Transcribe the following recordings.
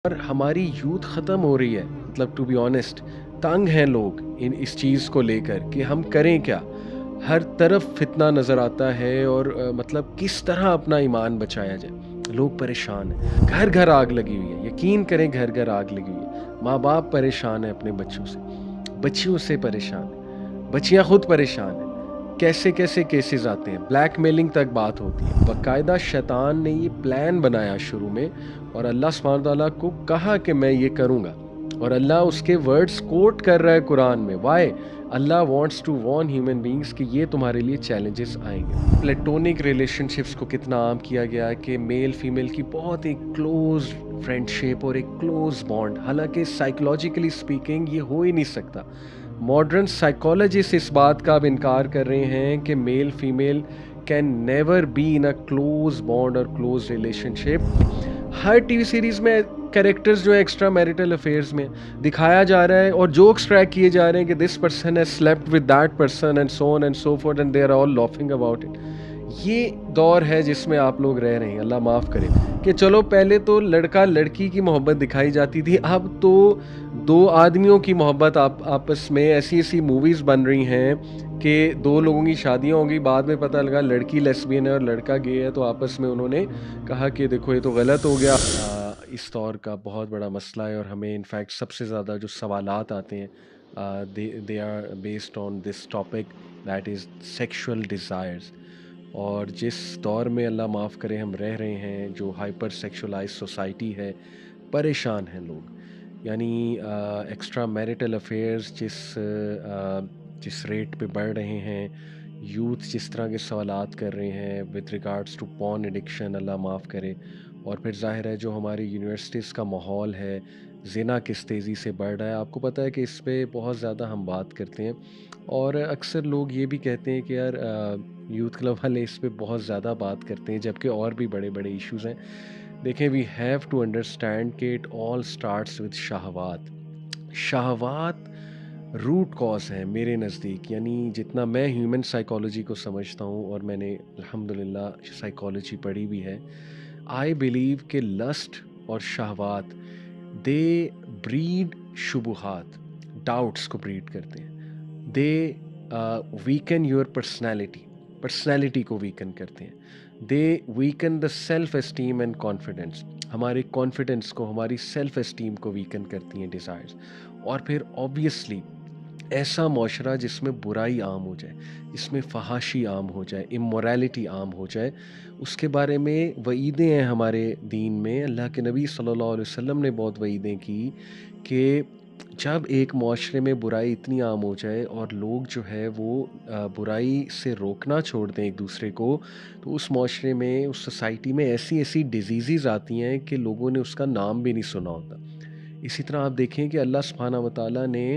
और हमारी यूथ ख़त्म हो रही है, मतलब टू बी ऑनेस्ट तंग हैं लोग इस चीज़ को लेकर कि हम करें क्या। हर तरफ फितना नज़र आता है और मतलब किस तरह अपना ईमान बचाया जाए। लोग परेशान हैं, घर घर आग लगी हुई है, यकीन करें घर घर आग लगी हुई है। माँ बाप परेशान है अपने बच्चों से, बच्चियों से परेशान है, बच्चियाँ खुद परेशान हैं। कैसे-कैसे केसेस आते हैं, ब्लैकमेलिंग तक बात होती है। बाकायदा शैतान ने ये प्लान बनाया शुरू में और अल्लाह सुब्हानहू व तआला को कहा कि मैं ये करूँगा और अल्लाह उसके वर्ड्स कोट कर रहा है कुरान में। Why? Allah wants to warn human beings कि ये तुम्हारे लिए चैलेंजेस आएँगे। प्लेटोनिक रिलेशनशिप्स को कितना आम किया गया है कि मेल फीमेल की बहुत एक क्लोज़ फ्रेंडशिप और एक क्लोज़ बॉन्ड, हालाँकि साइकोलॉजिकली स्पीकिंग ये हो ही नहीं सकता। मॉडर्न साइकोलॉजिस्ट इस बात का अब इनकार कर रहे हैं कि male female can never be in a close bond और क्लोज रिलेशनशिप। हर टीवी सीरीज में कैरेक्टर्स जो है एक्स्ट्रा मैरिटल अफेयर्स में दिखाया जा रहा है और जोक्स ट्रैक किए जा रहे हैं कि this person has slept with that person and so on and so forth and they are all laughing about it. ये दौर है जिसमें आप लोग रह रहे हैं, अल्लाह माफ़ करे। कि चलो पहले तो लड़का लड़की की मोहब्बत दिखाई जाती थी, अब तो दो आदमियों की मोहब्बत आपस में ऐसी ऐसी मूवीज़ बन रही हैं कि दो लोगों की शादियाँ होंगी, बाद में पता लगा लड़की लेस्बियन है और लड़का गे है, तो आपस में उन्होंने कहा कि देखो ये तो गलत हो गया। इस दौर का बहुत बड़ा मसला है और हमें इनफैक्ट सबसे ज़्यादा जो सवालात आते हैं they are based on this topic, that is sexual desires. और जिस दौर में अल्लाह माफ़ करे हम रह रहे हैं, जो हाइपर सेक्सुअलाइज्ड सोसाइटी है, परेशान हैं लोग। यानी एक्स्ट्रा मैरिटल अफेयर्स जिस रेट पे बढ़ रहे हैं, यूथ जिस तरह के सवालात कर रहे हैं with regards to porn addiction, अल्लाह माफ़ करे। और फिर ज़ाहिर है जो हमारी यूनिवर्सिटीज़ का माहौल है, ज़िना किस तेज़ी से बढ़ रहा है। आपको पता है कि इस पे बहुत ज़्यादा हम बात करते हैं और अक्सर लोग ये भी कहते हैं कि यार यूथ क्लब वाले इस पे बहुत ज़्यादा बात करते हैं, जबकि और भी बड़े-बड़े इश्यूज़ हैं। देखें, वी हैव टू अंडरस्टैंड कि इट ऑल स्टार्ट्स विद शहवात। शहवात रूट कॉज़ है मेरे नज़दीक। यानी जितना मैं ह्यूमन साइकोलॉजी को समझता हूँ और मैंने अल्हम्दुलिल्लाह साइकोलॉजी पढ़ी भी है, आई बिलीव कि लस्ट और शहवात दे ब्रीड शुबुहात, डाउट्स को ब्रीड करते हैं। They weaken your personality, personality को वीकन करते हैं। They weaken the self esteem and confidence, हमारे कॉन्फिडेंस को, हमारी सेल्फ एस्टीम को वीकन करती हैं डिज़ायर्स। और फिर ऑब्वियसली ऐसा मुआशरा जिसमें बुराई आम हो जाए, जिसमें फ़हाशी आम हो जाए, इमोरलिटी आम हो जाए, उसके बारे में वईदें हैं हमारे दीन में। अल्लाह के नबी सल्लल्लाहु अलैहि वसल्लम ने बहुत वईदें की कि जब एक मुआशरे में बुराई इतनी आम हो जाए और लोग जो है वो बुराई से रोकना छोड़ दें एक दूसरे को, तो उस मुआशरे में, उस सोसाइटी में ऐसी ऐसी डिजीज़ आती हैं कि लोगों ने उसका नाम भी नहीं सुना होता। इसी तरह आप देखें कि अल्लाह सुब्हानहू व तआला ने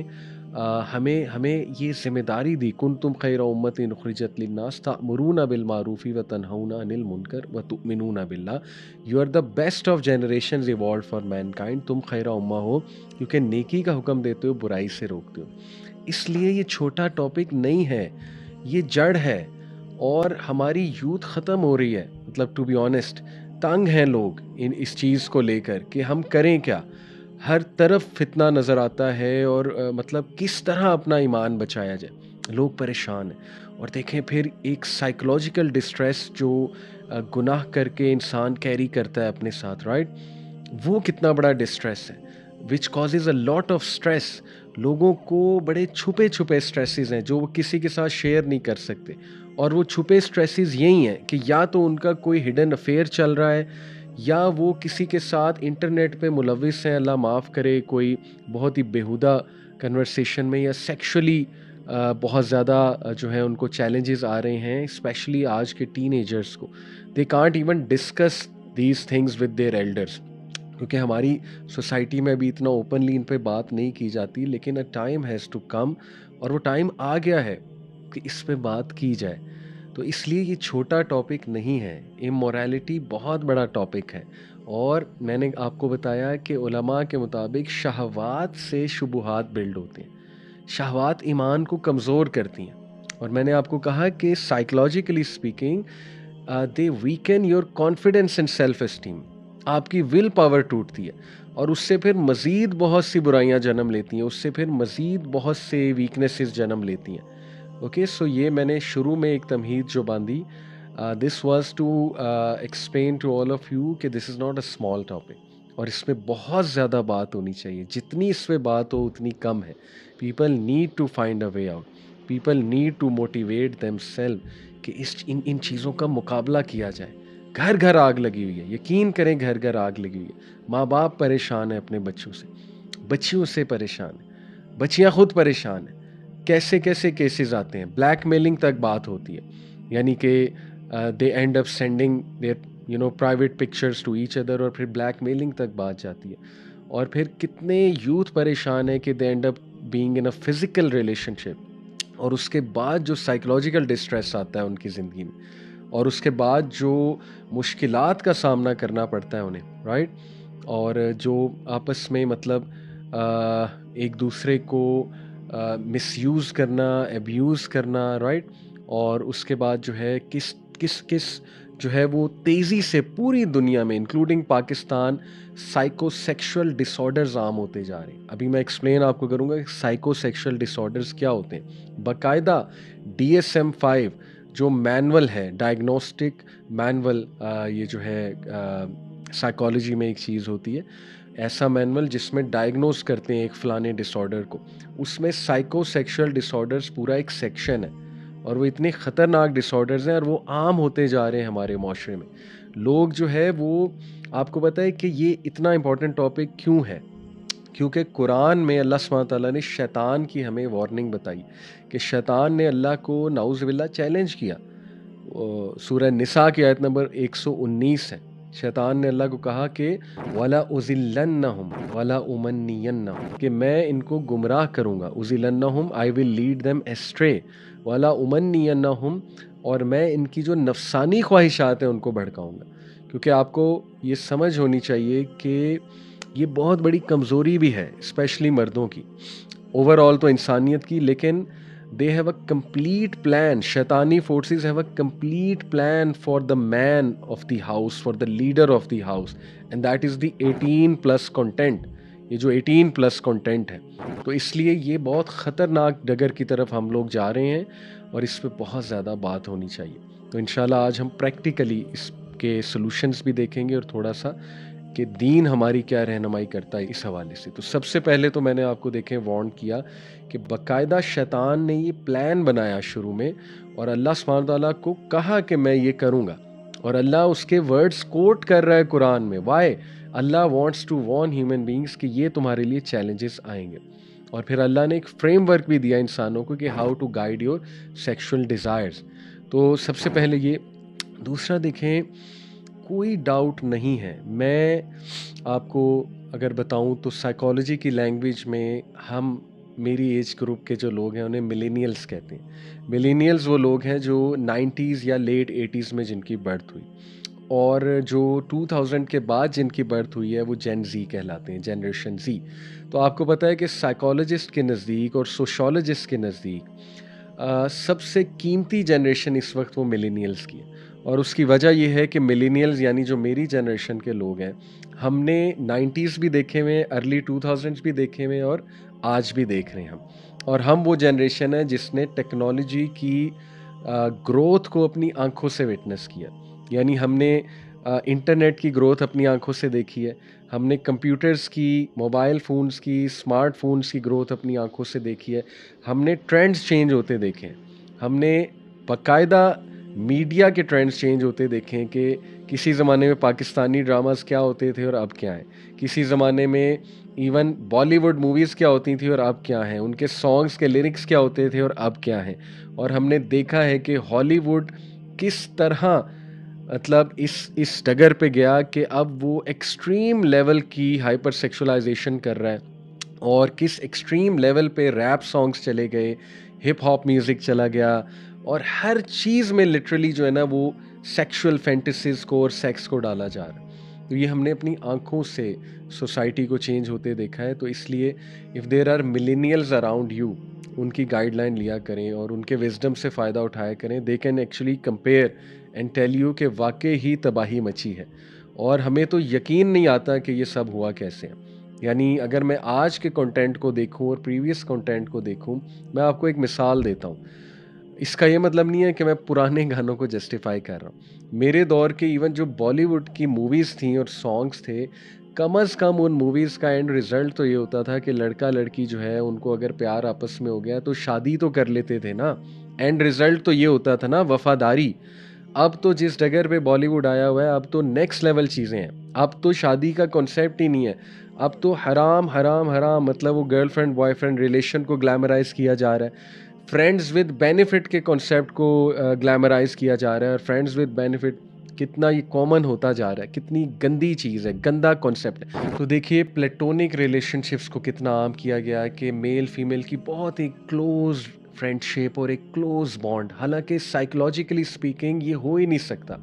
हमें हमें ये ज़िम्मेदारी दी, कुंतुम खैरा उम्मतिन उखरिजत लिन्नास तअमुरूना बिल मारूफ़ी व तनहौना अनिल मुनकर व तुमिनूना बिल्लाह। You are the best of generations evolved for mankind. तुम खैरा उम्मा हो क्योंकि नेकी का हुक्म देते हो, बुराई से रोकते हो। इसलिए ये छोटा टॉपिक नहीं है, ये जड़ है। और हमारी यूथ ख़त्म हो रही है, मतलब टू बी ऑनेस्ट तंग हैं लोग इस चीज़ को लेकर कि हम करें क्या। हर तरफ फितना नज़र आता है और मतलब किस तरह अपना ईमान बचाया जाए। लोग परेशान हैं और देखें फिर एक साइकोलॉजिकल डिस्ट्रेस जो गुनाह करके इंसान कैरी करता है अपने साथ, राइट? वो कितना बड़ा डिस्ट्रेस है, which causes a lot of stress. लोगों को बड़े छुपे छुपे स्ट्रेसेस हैं जो वो किसी के साथ शेयर नहीं कर सकते। और वो छुपे स्ट्रेसेस यही हैं कि या तो उनका कोई हिडन अफेयर चल रहा है, या वो किसी के साथ इंटरनेट पे मुलविस हैं, अल्लाह माफ़ करे, कोई बहुत ही बेहुदा कन्वर्सेशन में, या सेक्सुअली बहुत ज़्यादा जो है उनको चैलेंजेस आ रहे हैं, स्पेशली आज के टीनेजर्स को। They can't even discuss these things with their elders, क्योंकि हमारी सोसाइटी में अभी इतना ओपनली इन पे बात नहीं की जाती। लेकिन a time has to come, और वो टाइम आ गया है कि इस पे बात की जाए। तो इसलिए ये छोटा टॉपिक नहीं है, इमोरलिटी बहुत बड़ा टॉपिक है। और मैंने आपको बताया कि उलमा के मुताबिक शहवात से शुबुहात बिल्ड होते हैं, शहवात ईमान को कमज़ोर करती हैं। और मैंने आपको कहा कि psychologically speaking they weaken your confidence and self esteem. आपकी विल पावर टूटती है और उससे फिर मज़ीद बहुत सी बुराइयाँ जन्म लेती हैं, उससे फिर मज़ीद बहुत से वीकनेसेस जन्म लेती हैं। ओके, सो ये मैंने शुरू में एक तमहीद जो बाँधी, this was to explain to all of you कि this is not a small topic और इसमें बहुत ज़्यादा बात होनी चाहिए। जितनी इस पे बात हो उतनी कम है। People need to find a way out. People need to motivate themselves कि इस इन इन चीज़ों का मुकाबला किया जाए। घर घर आग लगी हुई है, यकीन करें, घर घर आग लगी हुई है। माँ बाप परेशान है अपने बच्चों से, बच्चियों से परेशान है, बच्चियाँ खुद परेशान हैं। कैसे कैसे केसेस आते हैं, ब्लैकमेलिंग तक बात होती है, यानी कि they end up sending their private pictures to each other, और फिर ब्लैकमेलिंग तक बात जाती है। और फिर कितने यूथ परेशान है कि they end up being in a physical relationship, और उसके बाद जो साइकोलॉजिकल डिस्ट्रेस आता है उनकी ज़िंदगी में, और उसके बाद जो मुश्किलात का सामना करना पड़ता है उन्हें, राइट? और जो आपस में मतलब एक दूसरे को मिसयूज़ करना, एब्यूज़ करना, राइट? और उसके बाद जो है किस किस किस जो है वो तेज़ी से पूरी दुनिया में इंक्लूडिंग पाकिस्तान साइकोसेक्सुअल डिसऑर्डर्स आम होते जा रहे हैं। अभी मैं एक्सप्लेन आपको करूँगा कि साइकोसेक्सुअल डिसऑर्डर्स क्या होते हैं। बाकायदा DSM-5 जो मैनुअल है, डायग्नोस्टिक मैनुअल, ये जो है साइकोलॉजी में एक चीज़ होती है, ऐसा मैनुअल जिसमें डायग्नोस करते हैं एक फ़लाने डिसऑर्डर को, उसमें साइकोसेक्सुअल डिसऑर्डर्स पूरा एक सेक्शन है। और वो इतने ख़तरनाक डिसऑर्डर्स हैं और वो आम होते जा रहे हैं हमारे माशरे में। लोग जो है वो, आपको पता है कि ये इतना इम्पोर्टेंट टॉपिक क्यों है? क्योंकि कुरान में अल्लाह सुब्हानहू तआला ने शैतान की हमें वार्निंग बताई कि शैतान ने अल्लाह को नाउज़ बिल्लाह चैलेंज किया। सूरह निसा की आयत नंबर 119 है। शैतान ने अल्लाह को कहा कि वला उज़िल्लन्नहुम वला उमन्नियन्नहुम, कि मैं इनको गुमराह करूँगा। उज़िल्लन्नहुम, I will lead them astray, वला उमन्नियन्नहुम, और मैं इनकी जो नफसानी ख्वाहिशात हैं उनको भड़काऊँगा। क्योंकि आपको ये समझ होनी चाहिए कि ये बहुत बड़ी कमज़ोरी भी है, स्पेशली मर्दों की, ओवरऑल तो इंसानियत की, लेकिन they have a complete plan, शैतानी forces have a complete plan for the man of the house, for the leader of the house, and that is the 18+ content. ये जो 18+ कंटेंट है, तो इसलिए ये बहुत ख़तरनाक डगर की तरफ हम लोग जा रहे हैं और इस पे बहुत ज़्यादा बात होनी चाहिए। तो इंशाल्लाह आज हम प्रैक्टिकली इसके सॉल्यूशंस भी देखेंगे और थोड़ा सा कि दीन हमारी क्या रहनुमाई करता है इस हवाले से। तो सबसे पहले तो मैंने आपको देखें वार्न किया कि बाकायदा शैतान ने ये प्लान बनाया शुरू में, और अल्लाह सुब्हानहू तआला को कहा कि मैं ये करूँगा, और अल्लाह उसके वर्ड्स कोट कर रहा है कुरान में। Why? Allah wants to warn human beings कि ये तुम्हारे लिए चैलेंजेस आएंगे। और फिर अल्लाह ने एक फ्रेमवर्क भी दिया इंसानों को कि how to guide your sexual desires. तो सबसे पहले ये। दूसरा देखें, कोई डाउट नहीं है, मैं आपको अगर बताऊं तो साइकोलॉजी की लैंग्वेज में हम, मेरी एज ग्रुप के जो लोग हैं उन्हें मिलेनियल्स कहते हैं। मिलेनियल्स वो लोग हैं जो 90s या लेट 80s में जिनकी बर्थ हुई, और जो 2000 के बाद जिनकी बर्थ हुई है वो जेन ज़ी कहलाते हैं, जनरेशन ज़ी। तो आपको पता है कि साइकोलॉजिस्ट के नज़दीक और सोशोलॉजिस्ट के नज़दीक सबसे कीमती जनरेशन इस वक्त वो मिलेनियल्स की है। और उसकी वजह ये है कि मिलेनियल्स यानी जो मेरी जनरेशन के लोग हैं, हमने 90s भी देखे हुए हैं, अर्ली 2000s भी देखे हुए हैं, और आज भी देख रहे हैं हम। और हम वो जनरेशन है जिसने टेक्नोलॉजी की ग्रोथ को अपनी आंखों से विटनेस किया। यानी हमने इंटरनेट की ग्रोथ अपनी आंखों से देखी है, हमने कंप्यूटर्स की, मोबाइल फ़ोन्स की, स्मार्टफोन्स की ग्रोथ अपनी आंखों से देखी है, हमने ट्रेंड्स चेंज होते देखे हैं, हमने बाकायदा मीडिया के ट्रेंड्स चेंज होते देखे हैं कि किसी ज़माने में पाकिस्तानी ड्रामास क्या होते थे और अब क्या हैं, किसी ज़माने में इवन बॉलीवुड मूवीज़ क्या होती थी और अब क्या हैं, उनके सॉन्ग्स के लिरिक्स क्या होते थे और अब क्या हैं। और हमने देखा है कि हॉलीवुड किस तरह मतलब इस डगर पे गया कि अब वो एक्सट्रीम लेवल की हाइपर सेक्सुअलाइजेशन कर रहा है, और किस एक्सट्रीम लेवल पे रैप सॉन्ग्स चले गए, हिप हॉप म्यूज़िक चला गया, और हर चीज़ में लिटरली जो है ना वो सेक्सुअल फैंटेसीज़ को और सेक्स को डाला जा रहा है। तो ये हमने अपनी आंखों से सोसाइटी को चेंज होते देखा है। तो इसलिए if there are millennials around you, उनकी गाइडलाइन लिया करें और उनके विजडम से फ़ायदा उठाया करें। They can actually compare and tell you कि वाकई ही तबाही मची है। और हमें तो यकीन नहीं आता कि ये सब हुआ कैसे। यानी अगर मैं आज के कंटेंट को देखूँ और प्रीवियस कंटेंट को देखूँ, मैं आपको एक मिसाल देता हूँ। इसका ये मतलब नहीं है कि मैं पुराने गानों को जस्टिफ़ाई कर रहा हूँ। मेरे दौर के इवन जो बॉलीवुड की मूवीज़ थी और सॉन्ग्स थे, कम से कम उन मूवीज़ का एंड रिज़ल्ट तो ये होता था कि लड़का-लड़की जो है उनको अगर प्यार आपस में हो गया तो शादी तो कर लेते थे ना। एंड रिज़ल्ट तो ये होता था ना वफ़ादारी। अब तो जिस डगर पे बॉलीवुड आया हुआ है, अब तो नेक्स्ट लेवल चीज़ें हैं। अब तो शादी का कॉन्सेप्ट ही नहीं है। अब तो हराम, हराम, हराम, मतलब वो गर्लफ्रेंड बॉयफ्रेंड रिलेशन को ग्लैमराइज़ किया जा रहा है। फ्रेंड्स विद बेनिफिट के कॉन्सेप्ट को ग्लैमराइज़ किया जा रहा है, और फ्रेंड्स विद बेनिफिट कितना ये कॉमन होता जा रहा है, कितनी गंदी चीज़ है, गंदा कॉन्सेप्ट है। तो देखिए प्लेटोनिक रिलेशनशिप्स को कितना आम किया गया है कि मेल फीमेल की बहुत ही क्लोज़ फ्रेंडशिप और एक क्लोज़ बॉन्ड, हालाँकि साइकोलॉजिकली स्पीकिंग ये हो ही नहीं सकता।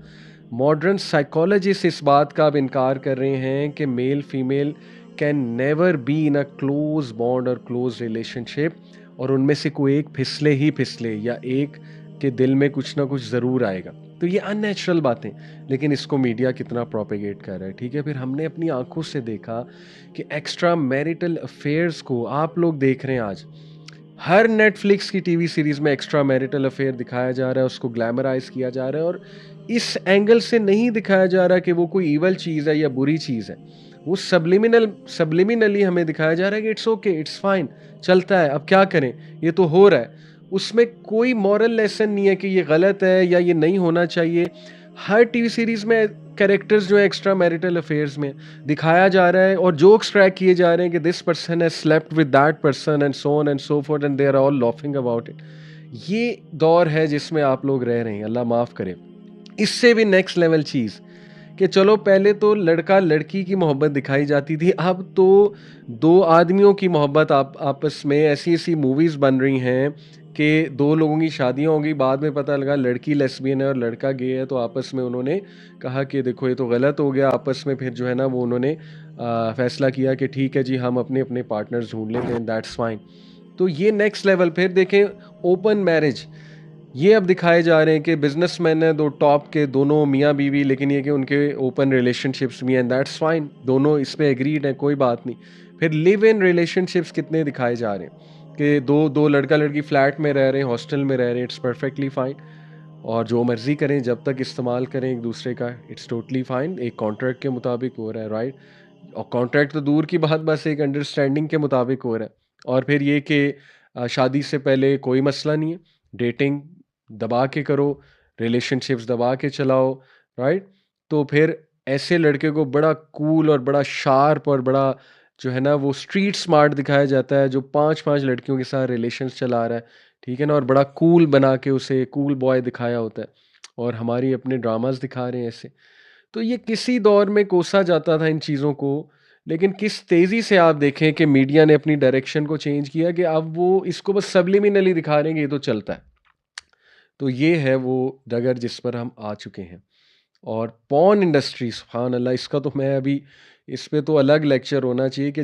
मॉडर्न साइकोलॉजिस्ट इस बात का अब इनकार कर रहे हैं कि male female can never be in a close bond और क्लोज़ रिलेशनशिप, और उनमें से कोई एक फिसले ही फिसले, या एक के दिल में कुछ ना कुछ ज़रूर आएगा। तो ये अननेचुरल बातें, लेकिन इसको मीडिया कितना प्रोपेगेट कर रहा है, ठीक है? फिर हमने अपनी आँखों से देखा कि एक्स्ट्रा मैरिटल अफेयर्स को आप लोग देख रहे हैं आज। हर नेटफ्लिक्स की टीवी सीरीज़ में एक्स्ट्रा मैरिटल अफेयर दिखाया जा रहा है, उसको ग्लैमराइज़ किया जा रहा है, और इस एंगल से नहीं दिखाया जा रहा कि वो कोई इवल चीज़ है या बुरी चीज़ है। वो सब्लिमिनली हमें दिखाया जा रहा है कि इट्स ओके, इट्स फाइन, चलता है, अब क्या करें, ये तो हो रहा है। उसमें कोई मॉरल लेसन नहीं है कि ये गलत है या ये नहीं होना चाहिए। हर टीवी सीरीज़ में कैरेक्टर्स जो है एक्स्ट्रा मैरिटल अफेयर्स में दिखाया जा रहा है, और जोक्स ट्रैक किए जा रहे हैं कि this person has slept with that person and so on and so forth and they are all laughing about it. ये दौर है जिसमें आप लोग रह रहे हैं, अल्लाह माफ़ करे। इससे भी नेक्स्ट लेवल चीज़ कि चलो पहले तो लड़का-लड़की की मोहब्बत दिखाई जाती थी, अब तो 2 आदमियों की मोहब्बत आप आपस में ऐसी-ऐसी मूवीज़ बन रही हैं कि 2 लोगों की शादियाँ हो गई, बाद में पता लगा लड़की लेस्बियन है और लड़का गे है, तो आपस में उन्होंने कहा कि देखो ये तो गलत हो गया, आपस में फिर जो है ना वो उन्होंने फैसला किया कि ठीक है जी, हम अपने-अपने पार्टनर्स ढूँढ लेते हैं, दैट्स फाइन। तो ये नेक्स्ट लेवल। फिर देखें ओपन मैरिज, ये अब दिखाए जा रहे हैं कि बिजनेसमैन हैं 2 टॉप के, दोनों मियाँ-बीवी, लेकिन ये कि उनके ओपन रिलेशनशिप्स भी हैं, दैट्स फाइन, दोनों इस पे एग्रीड हैं, कोई बात नहीं। फिर लिव इन रिलेशनशिप्स कितने दिखाए जा रहे हैं कि दो लड़का-लड़की फ्लैट में रह रहे हैं, हॉस्टल में रह रहे हैं, इट्स परफेक्टली फाइन, और जो मर्ज़ी करें, जब तक इस्तेमाल करें एक-दूसरे का, इट्स टोटली फाइन, एक कॉन्ट्रैक्ट के मुताबिक हो रहा है, राइट? और कॉन्ट्रैक्ट तो दूर की बात, बस एक अंडरस्टैंडिंग के मुताबिक हो रहा है। और फिर ये कि शादी से पहले कोई मसला नहीं है, डेटिंग दबा के करो, रिलेशनशिप्स दबा के चलाओ, राइट? तो फिर ऐसे लड़के को बड़ा कूल और बड़ा शार्प और बड़ा जो है ना वो स्ट्रीट स्मार्ट दिखाया जाता है, जो 5-5 लड़कियों के साथ रिलेशंस चला रहा है, ठीक है ना? और बड़ा कूल बना के उसे कूल बॉय दिखाया होता है, और हमारी अपने ड्रामास दिखा रहे हैं ऐसे। तो ये किसी दौर में कोसा जाता था इन चीज़ों को, लेकिन किस तेज़ी से आप देखें कि मीडिया ने अपनी डायरेक्शन को चेंज किया कि अब वो इसको बस सब्लिमिनली दिखा रहे हैं कि ये तो चलता है। तो ये है वो डगर जिस पर हम आ चुके हैं। और पॉर्न इंडस्ट्री, सुभान अल्लाह, इसका तो मैं अभी, इस पे तो अलग लेक्चर होना चाहिए कि